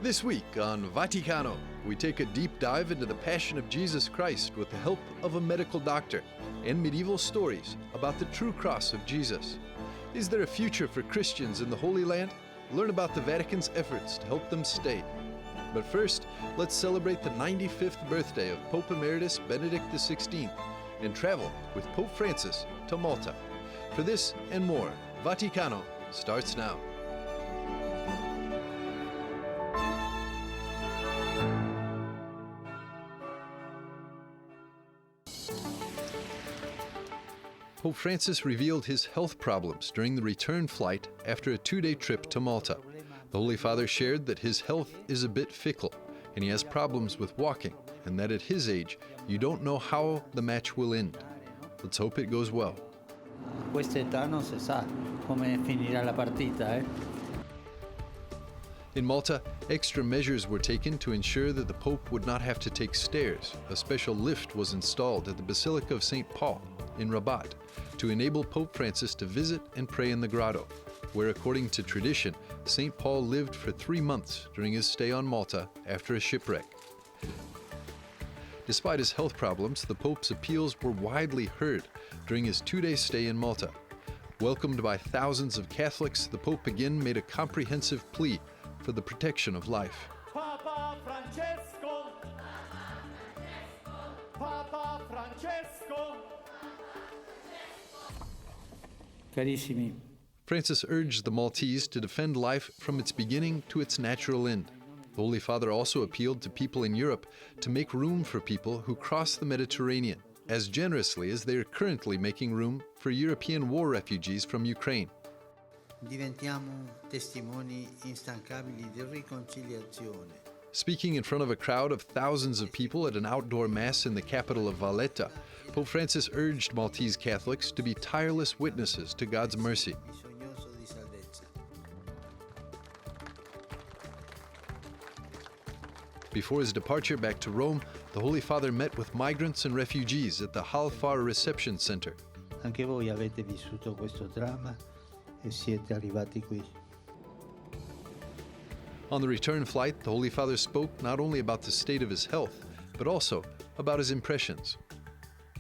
This week on Vaticano, we take a deep dive into the Passion of Jesus Christ with the help of a medical doctor and medieval stories about the true cross of Jesus. Is there a future for Christians in the Holy Land? Learn about the Vatican's efforts to help them stay. But first, let's celebrate the 95th birthday of Pope Emeritus Benedict XVI and travel with Pope Francis to Malta. For this and more, Vaticano starts now. Pope Francis revealed his health problems during the return flight after a 2-day trip to Malta. The Holy Father shared that his health is a bit fickle and he has problems with walking, and that at his age, you don't know how the match will end. Let's hope it goes well. In Malta, extra measures were taken to ensure that the Pope would not have to take stairs. A special lift was installed at the Basilica of St. Paul in Rabat to enable Pope Francis to visit and pray in the grotto, where according to tradition, St. Paul lived for 3 months during his stay on Malta after a shipwreck. Despite his health problems, the Pope's appeals were widely heard during his 2-day stay in Malta. Welcomed by thousands of Catholics, the Pope again made a comprehensive plea for the protection of life. Papa Francesco! Papa Francesco! Carissimi. Francis urged the Maltese to defend life from its beginning to its natural end. The Holy Father also appealed to people in Europe to make room for people who cross the Mediterranean, as generously as they are currently making room for European war refugees from Ukraine. Diventiamo testimoni instancabili di riconciliazione. Speaking in front of a crowd of thousands of people at an outdoor mass in the capital of Valletta, Pope Francis urged Maltese Catholics to be tireless witnesses to God's mercy. Bisognoso di salvezza. Before his departure back to Rome, the Holy Father met with migrants and refugees at the Halfar Reception Center. Anche voi avete vissuto questo dramma e siete arrivati qui. On the return flight, the Holy Father spoke not only about the state of his health, but also about his impressions.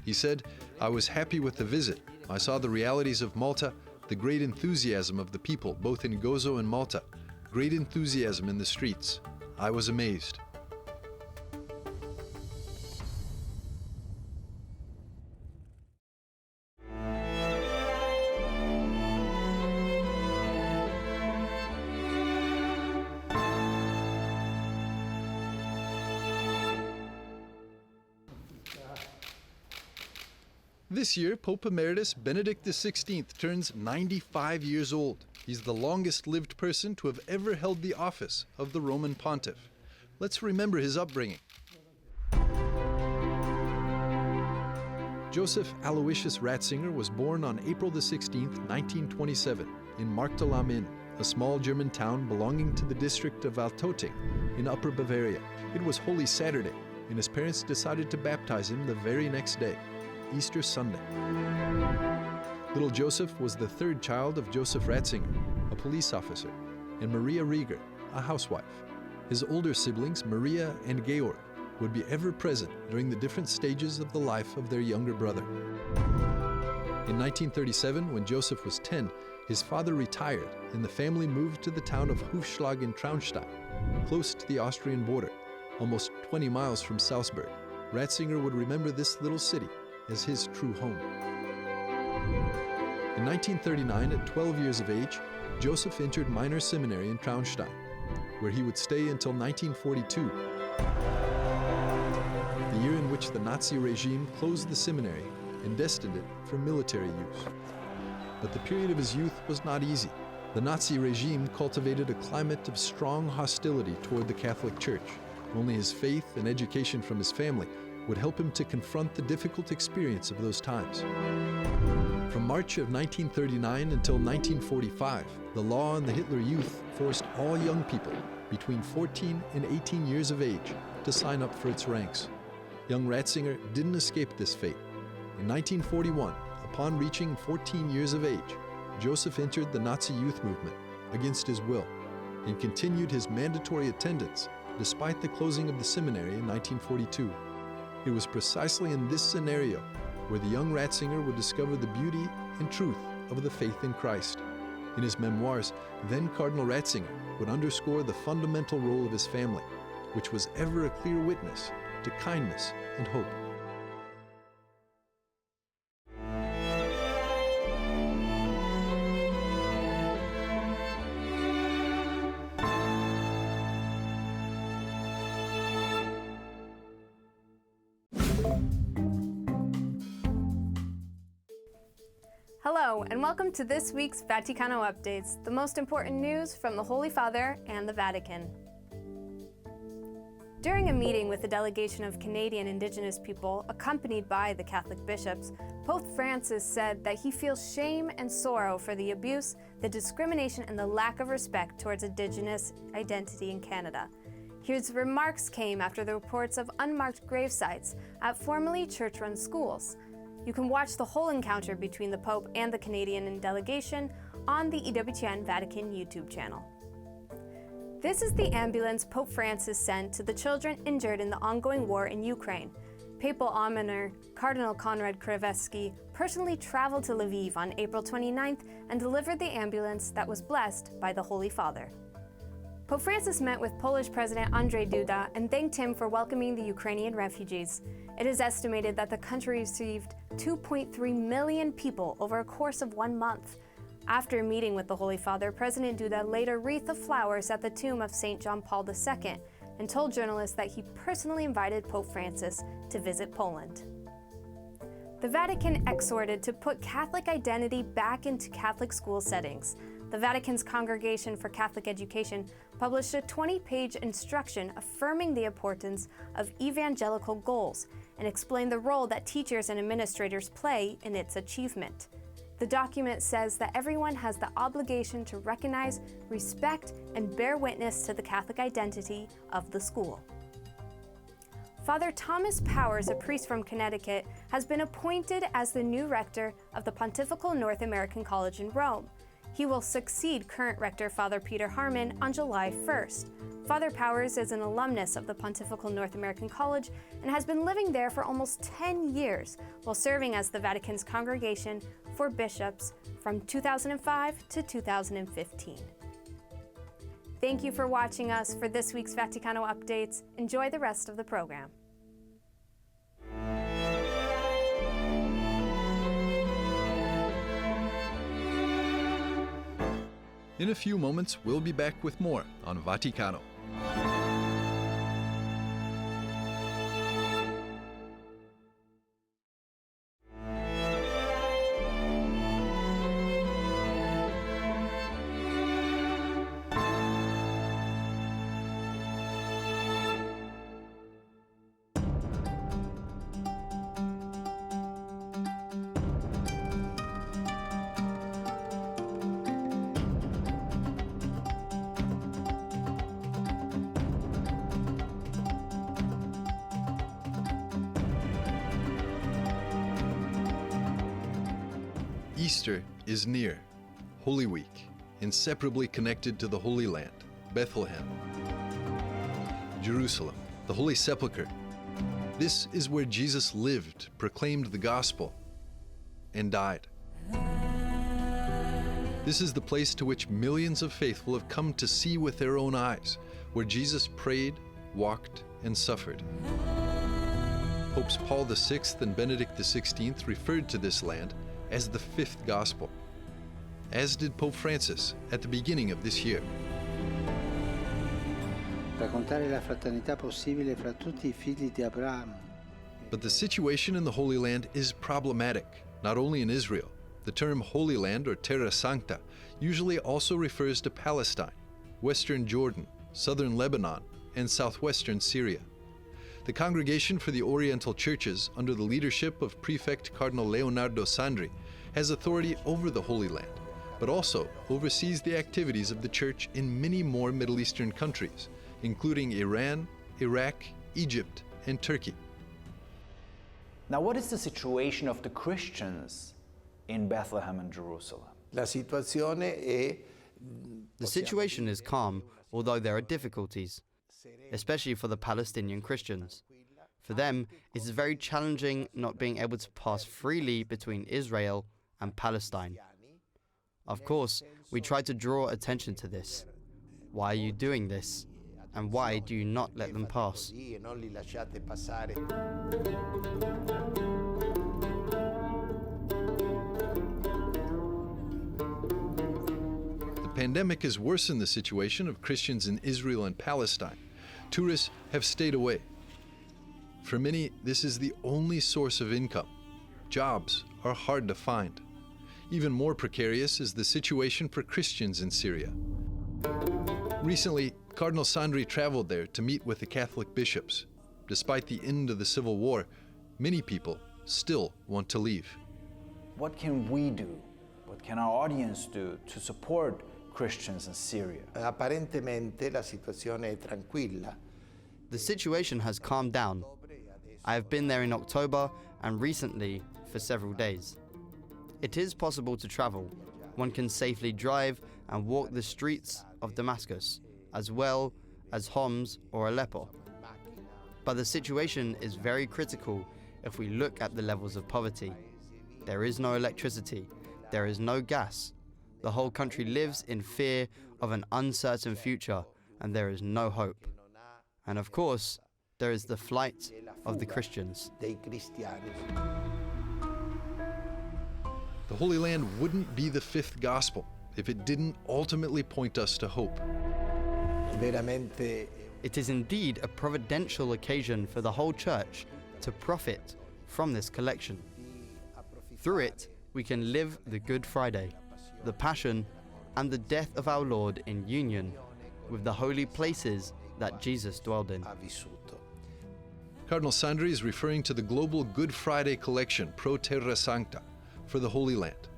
He said, "I was happy with the visit. I saw the realities of Malta, the great enthusiasm of the people, both in Gozo and Malta, great enthusiasm in the streets. I was amazed." This year, Pope Emeritus Benedict XVI turns 95 years old. He's the longest-lived person to have ever held the office of the Roman Pontiff. Let's remember his upbringing. Joseph Aloysius Ratzinger was born on April 16, 1927, in Marktal am Inn, a small German town belonging to the district of Altötting in Upper Bavaria. It was Holy Saturday, and his parents decided to baptize him the very next day, Easter Sunday. Little Joseph was the third child of Joseph Ratzinger, a police officer, and Maria Rieger, a housewife. His older siblings, Maria and Georg, would be ever present during the different stages of the life of their younger brother. In 1937, when Joseph was 10, his father retired and the family moved to the town of Hufschlag in Traunstein, close to the Austrian border, almost 20 miles from Salzburg. Ratzinger would remember this little city as his true home. In 1939, at 12 years of age, Joseph entered minor seminary in Traunstein, where he would stay until 1942, the year in which the Nazi regime closed the seminary and destined it for military use. But the period of his youth was not easy. The Nazi regime cultivated a climate of strong hostility toward the Catholic Church. Only his faith and education from his family would help him to confront the difficult experience of those times. From March of 1939 until 1945, the law on the Hitler Youth forced all young people between 14 and 18 years of age to sign up for its ranks. Young Ratzinger didn't escape this fate. In 1941, upon reaching 14 years of age, Joseph entered the Nazi youth movement against his will. and continued his mandatory attendance despite the closing of the seminary in 1942. It was precisely in this scenario where the young Ratzinger would discover the beauty and truth of the faith in Christ. In his memoirs, then Cardinal Ratzinger would underscore the fundamental role of his family, which was ever a clear witness to kindness and hope. Hello, and welcome to this week's Vaticano Updates, the most important news from the Holy Father and the Vatican. During a meeting with a delegation of Canadian Indigenous people, accompanied by the Catholic bishops, Pope Francis said that he feels shame and sorrow for the abuse, the discrimination, and the lack of respect towards Indigenous identity in Canada. His remarks came after the reports of unmarked grave sites at formerly church-run schools. You can watch the whole encounter between the Pope and the Canadian delegation on the ytsync-en Vatican YouTube channel. This is the ambulance Pope Francis sent to the children injured in the ongoing war in Ukraine. Papal almoner Cardinal Konrad Krajewski personally traveled to Lviv on April 29th and delivered the ambulance that was blessed by the Holy Father. Pope Francis met with Polish President Andrzej Duda and thanked him for welcoming the Ukrainian refugees. It is estimated that the country received 2.3 million people over a course of 1 month. After meeting with the Holy Father, President Duda laid a wreath of flowers at the tomb of St. John Paul II and told journalists that he personally invited Pope Francis to visit Poland. The Vatican exhorted to put Catholic identity back into Catholic school settings. The Vatican's Congregation for Catholic Education published a 20-page instruction affirming the importance of evangelical goals and explained the role that teachers and administrators play in its achievement. The document says that everyone has the obligation to recognize, respect, and bear witness to the Catholic identity of the school. Father Thomas Powers, a priest from Connecticut, has been appointed as the new rector of the Pontifical North American College in Rome. He will succeed current rector Father Peter Harmon on July 1st. Father Powers is an alumnus of the Pontifical North American College and has been living there for almost 10 years while serving as the Vatican's Congregation for Bishops from 2005 to 2015. Thank you for watching us for this week's Vaticano Updates. Enjoy the rest of the program. In a few moments, we'll be back with more on Vaticano. Easter is near, Holy Week, inseparably connected to the Holy Land, Bethlehem, Jerusalem, the Holy Sepulchre. This is where Jesus lived, proclaimed the gospel, and died. This is the place to which millions of faithful have come to see with their own eyes, where Jesus prayed, walked, and suffered. Popes Paul VI and Benedict XVI referred to this land as the fifth gospel, as did Pope Francis at the beginning of this year. Raccontare la fraternità possibile fra tutti I figli di Abramo. But the situation in the Holy Land is problematic, not only in Israel. The term Holy Land, or Terra Sancta, usually also refers to Palestine, Western Jordan, Southern Lebanon, and Southwestern Syria. The Congregation for the Oriental Churches, under the leadership of Prefect Cardinal Leonardo Sandri, has authority over the Holy Land, but also oversees the activities of the Church in many more Middle Eastern countries, including Iran, Iraq, Egypt, and Turkey. Now, what is the situation of the Christians in Bethlehem and Jerusalem? The situation is calm although there are difficulties, especially for the Palestinian Christians. For them, it is very challenging not being able to pass freely between Israel and Palestine. Of course, we try to draw attention to this. Why are you doing this? And why do you not let them pass? The pandemic has worsened the situation of Christians in Israel and Palestine. Tourists have stayed away. For many, this is the only source of income. Jobs are hard to find. Even more precarious is the situation for Christians in Syria. Recently, Cardinal Sandri traveled there to meet with the Catholic bishops. Despite the end of the civil war, many people still want to leave. What can we do? What can our audience do to support Christians in Syria? Apparentemente la situazione è tranquilla. The situation has calmed down. I have been there in October and recently for several days. It is possible to travel. One can safely drive and walk the streets of Damascus, as well as Homs or Aleppo. But the situation is very critical if we look at the levels of poverty. There is no electricity, there is no gas. The whole country lives in fear of an uncertain future, and there is no hope. And of course, there is the flight of the Christians. The Holy Land wouldn't be the fifth gospel if it didn't ultimately point us to hope. It is indeed a providential occasion for the whole church to profit from this collection. Through it, we can live the Good Friday, the Passion, and the death of our Lord in union with the holy places that Jesus dwelled in. Cardinal Sandri is referring to the global Good Friday collection, Pro Terra Sancta, for the Holy Land.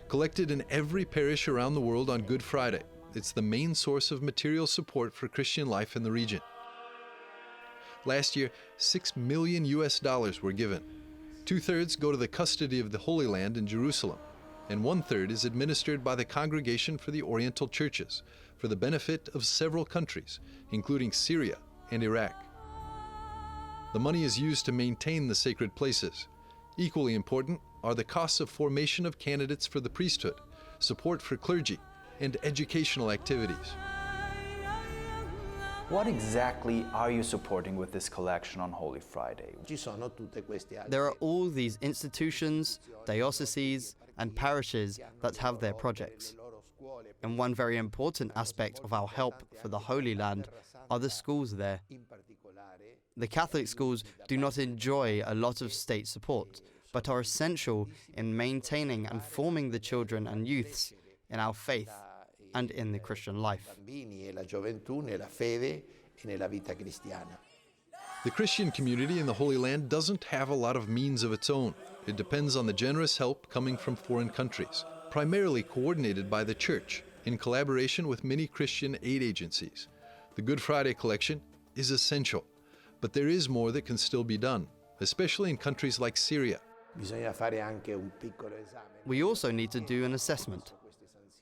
Collected in every parish around the world on Good Friday, it's the main source of material support for Christian life in the region. Last year, $6 million were given. 2/3 go to the custody of the Holy Land in Jerusalem, and 1/3 is administered by the Congregation for the Oriental Churches for the benefit of several countries, including Syria and Iraq. The money is used to maintain the sacred places. Equally important are the costs of formation of candidates for the priesthood, support for clergy, and educational activities. What exactly are you supporting with this collection on Holy Friday? There are all these institutions, dioceses, and parishes that have their projects. And one very important aspect of our help for the Holy Land are the schools there. The Catholic schools do not enjoy a lot of state support, but are essential in maintaining and forming the children and youths in our faith and in the Christian life. The Christian community in the Holy Land doesn't have a lot of means of its own. It depends on the generous help coming from foreign countries, primarily coordinated by the Church in collaboration with many Christian aid agencies. The Good Friday collection is essential, but there is more that can still be done, especially in countries like Syria. We also need to do an assessment.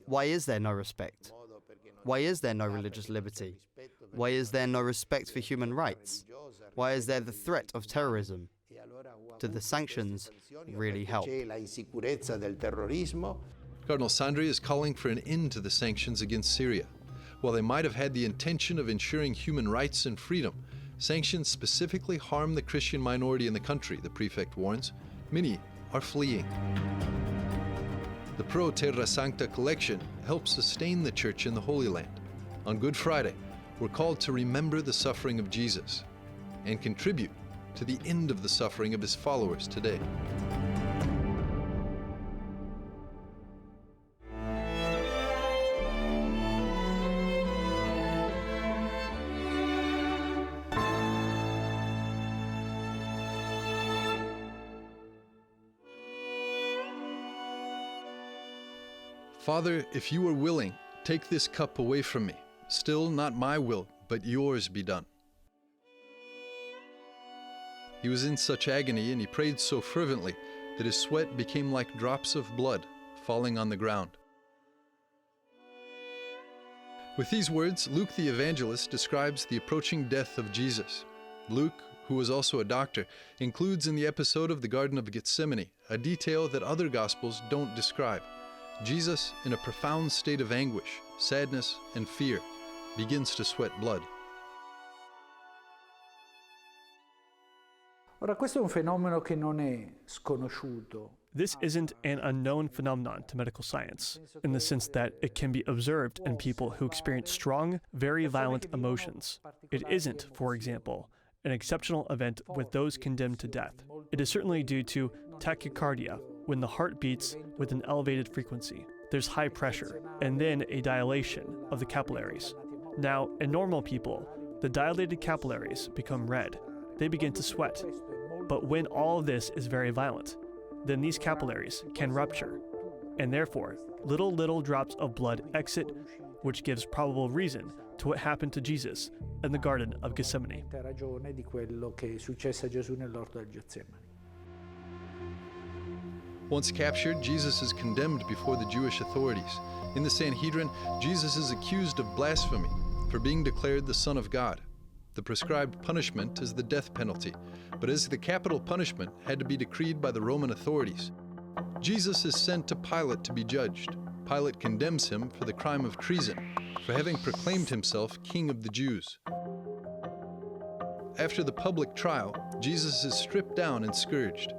Why is there no respect? Why is there no religious liberty? Why is there no respect for human rights? Why is there the threat of terrorism? Do the sanctions really help? Cardinal Sandri is calling for an end to the sanctions against Syria. While they might have had the intention of ensuring human rights and freedom, sanctions specifically harm the Christian minority in the country, the prefect warns. Many are fleeing. The Pro Terra Sancta collection helps sustain the Church in the Holy Land. On Good Friday, we're called to remember the suffering of Jesus and contribute to the end of the suffering of his followers today. Father, if you are willing, take this cup away from me. Still not my will, but yours be done. He was in such agony and he prayed so fervently that his sweat became like drops of blood falling on the ground. With these words, Luke the evangelist describes the approaching death of Jesus. Luke, who was also a doctor, includes in the episode of the Garden of Gethsemane a detail that other Gospels don't describe. Jesus, in a profound state of anguish, sadness, and fear, begins to sweat blood. Ora, questo è un fenomeno che non è sconosciuto. This isn't an unknown phenomenon to medical science, in the sense that it can be observed in people who experience strong, very violent emotions. It isn't, for example, an exceptional event with those condemned to death. It is certainly due to tachycardia, when the heart beats with an elevated frequency. There's high pressure, and then a dilation of the capillaries. Now, in normal people, the dilated capillaries become red. They begin to sweat. But when all of this is very violent, then these capillaries can rupture, and therefore little drops of blood exit, which gives probable reason to what happened to Jesus in the Garden of Gethsemane. Ragione di quello che successe a Gesù nell'orto del Getsemani. Once captured, Jesus is condemned before the Jewish authorities. In the Sanhedrin, Jesus is accused of blasphemy for being declared the Son of God. The prescribed punishment is the death penalty, but as the capital punishment had to be decreed by the Roman authorities, Jesus is sent to Pilate to be judged. Pilate condemns him for the crime of treason, for having proclaimed himself King of the Jews. After the public trial, Jesus is stripped down and scourged.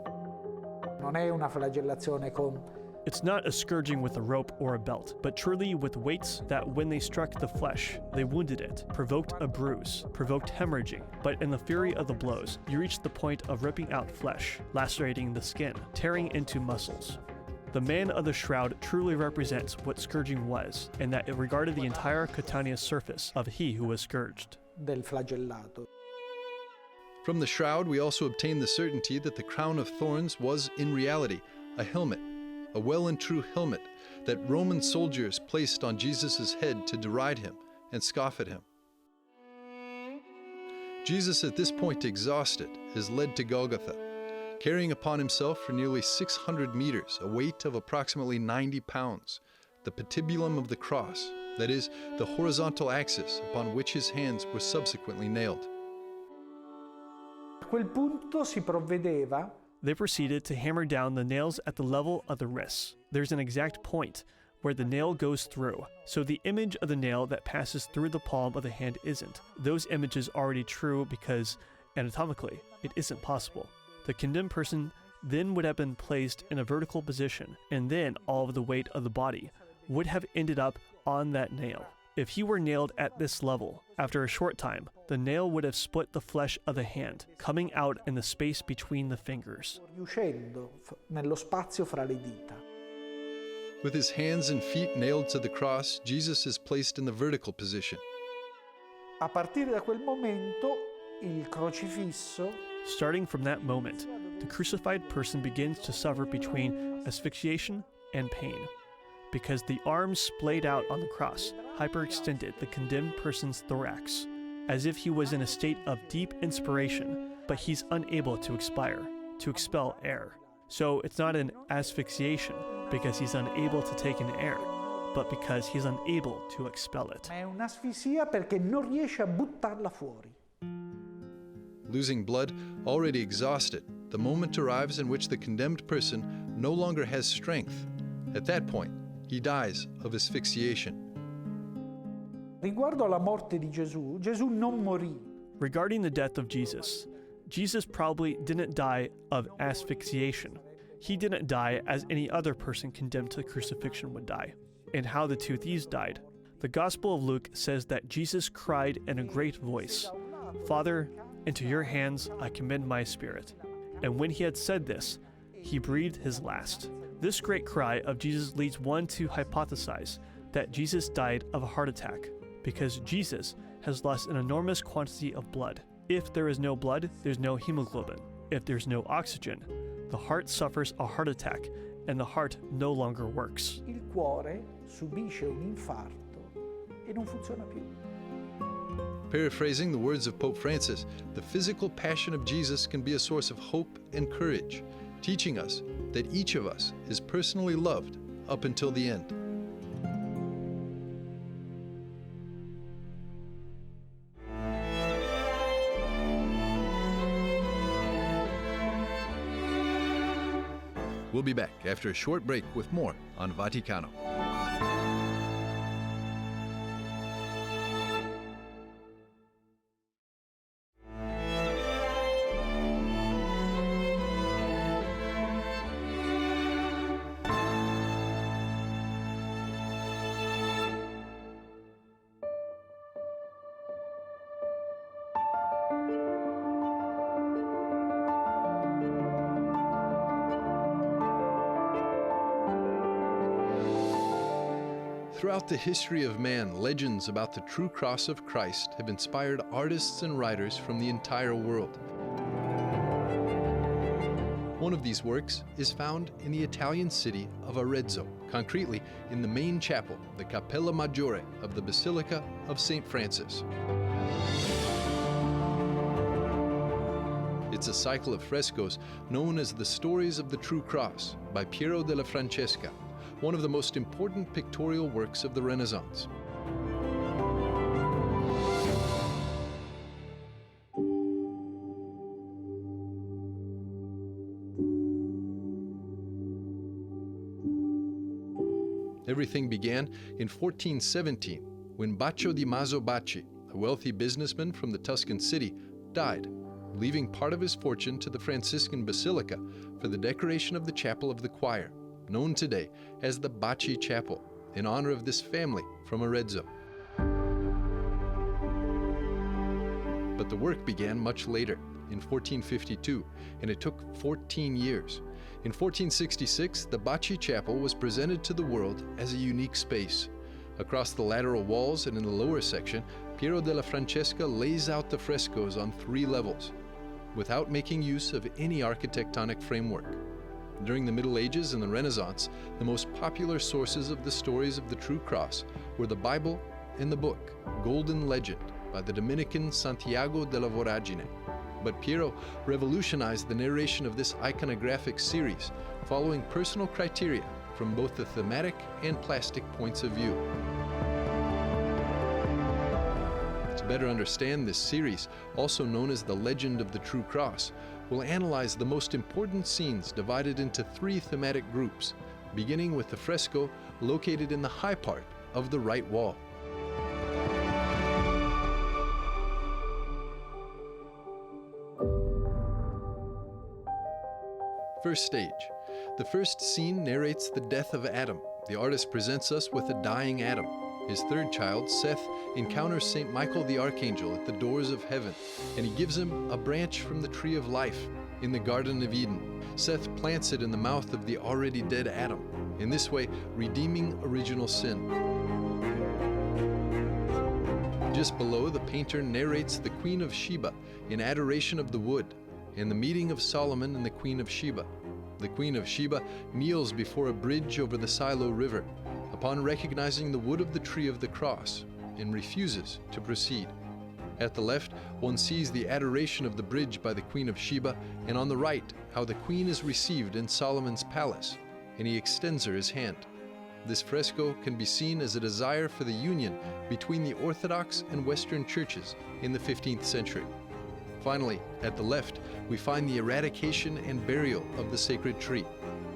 Non è una flagellazione con It's not a scourging with a rope or a belt, but truly with weights that when they struck the flesh, they wounded it, provoked a bruise, provoked hemorrhaging. But in the fury of the blows, you reach the point of ripping out flesh, lacerating the skin, tearing into muscles. The man of the shroud truly represents what scourging was, in that it regarded the entire cutaneous surface of he who was scourged. del flagellato. From the shroud, we also obtain the certainty that the crown of thorns was, in reality, a helmet, a well and true helmet that Roman soldiers placed on Jesus' head to deride him and scoff at him. Jesus, at this point exhausted, is led to Golgotha, carrying upon himself for nearly 600 meters a weight of approximately 90 pounds, the patibulum of the cross, that is, the horizontal axis upon which his hands were subsequently nailed. A quel punto si provvedeva They proceeded to hammer down the nails at the level of the wrists. There's an exact point where the nail goes through, so the image of the nail that passes through the palm of the hand isn't. Those images are already true because, anatomically, it isn't possible. The condemned person then would have been placed in a vertical position, and then all of the weight of the body would have ended up on that nail. If he were nailed at this level, after a short time, the nail would have split the flesh of the hand, coming out in the space between the fingers. riuscendo nello spazio fra le dita. With his hands and feet nailed to the cross, Jesus is placed in the vertical position. A partire da quel momento il crocifisso Starting from that moment, the crucified person begins to suffer between asphyxiation and pain, because the arms splayed out on the cross hyperextended the condemned person's thorax, as if he was in a state of deep inspiration, but he's unable to expel air. So it's not an asphyxiation because he's unable to take in air, but because he's unable to expel it. è un'asfissia perché non riesce a buttarla fuori. Losing blood, already exhausted, the moment arrives in which the condemned person no longer has strength. At that point, he dies of asphyxiation. Riguardo alla morte di Gesù, Gesù non morì. Regarding the death of Jesus, Jesus probably didn't die of asphyxiation. He didn't die as any other person condemned to crucifixion would die. And how the two thieves died. The Gospel of Luke says that Jesus cried in a great voice, "Father, into your hands I commend my spirit." And when he had said this, he breathed his last. This great cry of Jesus leads one to hypothesize that Jesus died of a heart attack, because Jesus has lost an enormous quantity of blood. If there is no blood, there's no hemoglobin. If there's no oxygen, the heart suffers a heart attack and the heart no longer works. Il cuore subisce un infarto e non funziona più. Paraphrasing the words of Pope Francis, the physical passion of Jesus can be a source of hope and courage, teaching us that each of us is personally loved up until the end. We'll be back after a short break with more on Vaticano. Throughout the history of man, legends about the true cross of Christ have inspired artists and writers from the entire world. One of these works is found in the Italian city of Arezzo, concretely in the main chapel, the Cappella Maggiore of the Basilica of St. Francis. It's a cycle of frescoes known as the Stories of the True Cross by Piero della Francesca, one of the most important pictorial works of the Renaissance. Everything began in 1417 when Baccio di Maso Bacci, a wealthy businessman from the Tuscan city, died, leaving part of his fortune to the Franciscan Basilica for the decoration of the chapel of the choir, known today as the Bacci Chapel, in honor of this family from Arezzo. But the work began much later, in 1452, and it took 14 years. In 1466, the Bacci Chapel was presented to the world as a unique space. Across the lateral walls and in the lower section, Piero della Francesca lays out the frescoes on 3 levels, without making use of any architectonic framework. During the Middle Ages and the Renaissance, the most popular sources of the stories of the True Cross were the Bible and the book Golden Legend by the Dominican Santiago della Voragine. But Piero revolutionized the narration of this iconographic series, following personal criteria from both the thematic and plastic points of view. To better understand this series, also known as the Legend of the True Cross, we'll analyze the most important scenes divided into 3 thematic groups, beginning with the fresco located in the high part of the right wall. First stage. The first scene narrates the death of Adam. The artist presents us with a dying Adam. His third child, Seth, encounters St. Michael the Archangel at the doors of heaven, and he gives him a branch from the tree of life in the Garden of Eden. Seth plants it in the mouth of the already dead Adam, in this way redeeming original sin. Just below, the painter narrates the Queen of Sheba in adoration of the wood, and the meeting of Solomon and the Queen of Sheba. The Queen of Sheba kneels before a bridge over the Silo River, upon recognizing the wood of the tree of the cross, and refuses to proceed. At the left, one sees the adoration of the bridge by the Queen of Sheba, and on the right, how the Queen is received in Solomon's palace, and he extends her his hand. This fresco can be seen as a desire for the union between the Orthodox and Western churches in the 15th century. Finally, at the left, we find the eradication and burial of the sacred tree,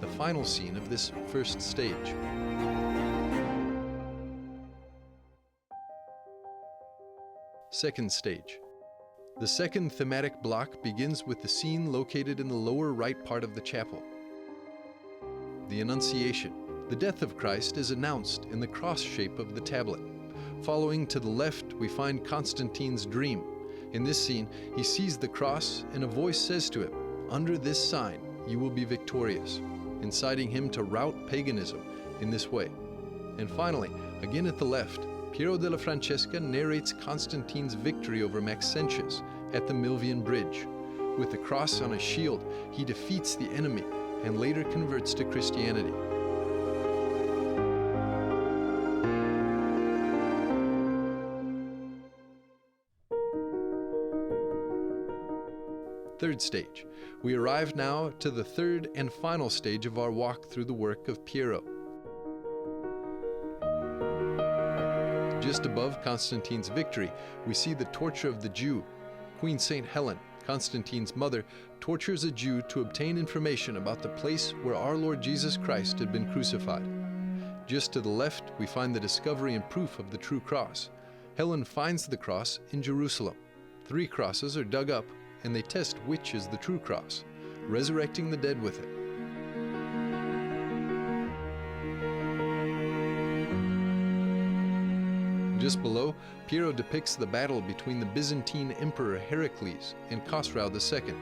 the final scene of this first stage. Second stage. The second thematic block begins with the scene located in the lower right part of the chapel. The Annunciation. The death of Christ is announced in the cross shape of the tablet. Following to the left, we find Constantine's dream. In this scene, he sees the cross and a voice says to him, "Under this sign, you will be victorious," inciting him to rout paganism in this way. And finally, again at the left, Piero della Francesca narrates Constantine's victory over Maxentius at the Milvian Bridge. With the cross on a shield, he defeats the enemy and later converts to Christianity. Third stage. We arrive now to the third and final stage of our walk through the work of Piero. Just above Constantine's victory, we see the torture of the Jew, Queen St. Helen, Constantine's mother, tortures a Jew to obtain information about the place where our Lord Jesus Christ had been crucified. Just to the left, we find the discovery and proof of the true cross. Helen finds the cross in Jerusalem. 3 crosses are dug up, and they test which is the true cross, resurrecting the dead with it. Just below, Piero depicts the battle between the Byzantine Emperor Heracles and Khosrau II,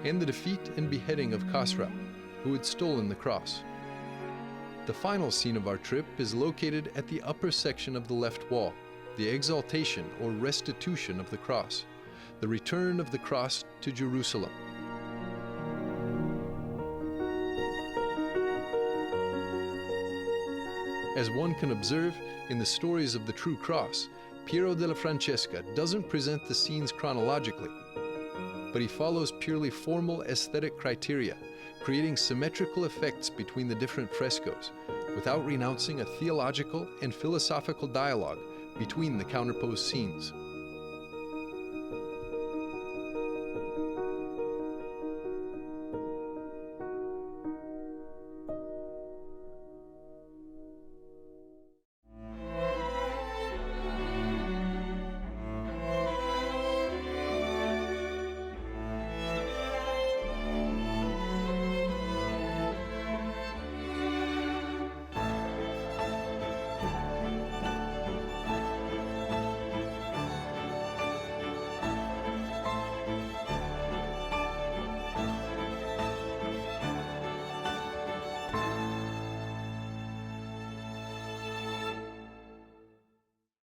and the defeat and beheading of Khosrau, who had stolen the cross. The final scene of our trip is located at the upper section of the left wall, the exaltation or restitution of the cross, the return of the cross to Jerusalem. As one can observe in the stories of the true cross, Piero della Francesca doesn't present the scenes chronologically, but he follows purely formal aesthetic criteria, creating symmetrical effects between the different frescoes, without renouncing a theological and philosophical dialogue between the counterposed scenes.